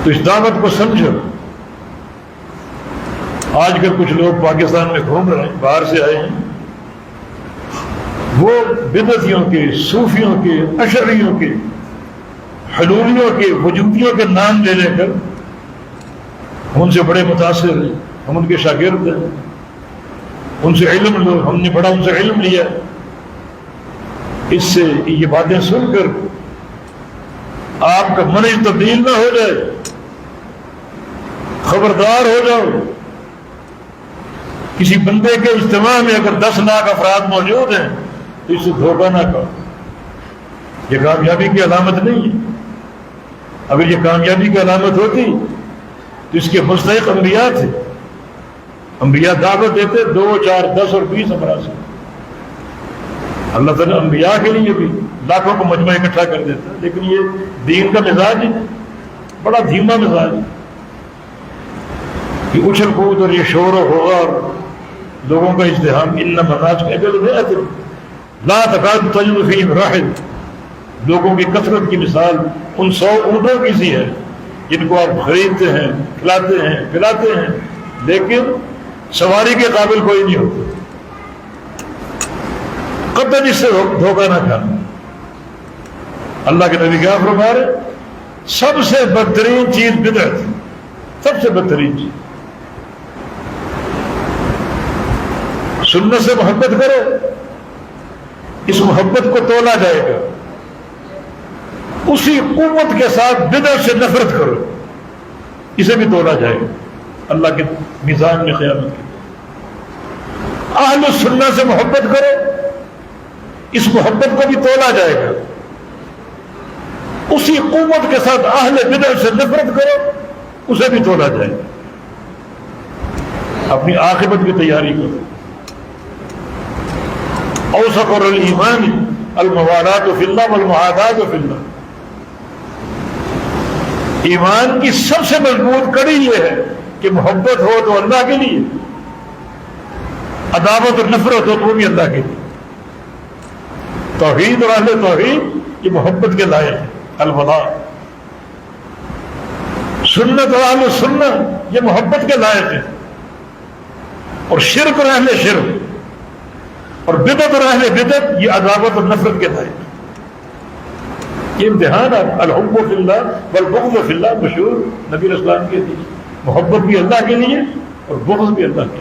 تو اس دعوت کو سمجھو. آج کل کچھ لوگ پاکستان میں گھوم رہے ہیں، باہر سے آئے ہیں، وہ بدعتیوں کے، صوفیوں کے، اشعریوں کے، حلولیوں کے، وجودیوں کے نام لے لے کر ہم ان سے بڑے متاثر ہیں، ہم ان کے شاگرد ہیں، ان سے علم لو، ہم نے بڑا ان سے علم لیا. اس سے یہ باتیں سن کر آپ کا منہج تبدیل نہ ہو جائے. خبردار ہو جاؤ. کسی بندے کے اجتماع میں اگر 10 لاکھ افراد موجود ہیں تو اس سے دھوکہ نہ کرو. یہ کامیابی کی علامت نہیں ہے. اگر یہ کامیابی کی علامت ہوتی تو اس کے مستحق انبیاء تھے. انبیاء دعوت دیتے 2، 4، 10 اور 20 افراد سے. اللہ تعالیٰ انبیاء کے لیے بھی لاکھوں کو مجمع اکٹھا کر دیتا ہے، لیکن یہ دین کا مزاج ہے، بڑا دھیما مزاج ہے. یہ اچھل کود اور یہ شور و غبار، لوگوں کا ازدحام. ان مناج کے اجل لا تکاد تجد فیہم راحل. لوگوں کی کثرت کی مثال ان 100 اونٹوں کی سی ہے جن کو آپ خریدتے ہیں، کھلاتے ہیں، پلاتے ہیں، لیکن سواری کے قابل کوئی نہیں ہوتا. قطعاً اس سے دھوکہ نہ کھانا. اللہ کے نبی کیا فرما رہے؟ سب سے بدترین چیز بدعت، سب سے بدترین چیز. سنت سے محبت کرو، اس محبت کو تولا جائے گا. اسی قوت کے ساتھ بدعت سے نفرت کرو، اسے بھی تولا جائے گا اللہ کے میزان میں قیامت کے. اہل السنت سے محبت کرو، اس محبت کو بھی تولا جائے گا. اسی قوت کے ساتھ اہل بدعت سے نفرت کرو، اسے بھی تولا جائے گا. اپنی عاقبت کی تیاری کرو. اوثق الایمان الموالات فی اللہ والمعادات فی اللہ. ایمان کی سب سے مضبوط کڑی یہ ہے کہ محبت ہو تو اللہ کے لیے، عداوت اور نفرت ہو تو وہ بھی اللہ کے لیے. توحید اور اہل توحید یہ محبت کے لائق ہے. الولاء. سنت اور اہل سنت یہ محبت کے لائق ہے. اور شرک اور اہل شرک اور بدعت اور اہل بدعت یہ عداوت اور نفرت کے لائق ہے. یہ امتحان ہے. الحب فی اللہ والبغض فی اللہ مشہور نبی اسلام کے لیے. محبت بھی اللہ کے لیے اور بغض بھی اللہ کے لیے.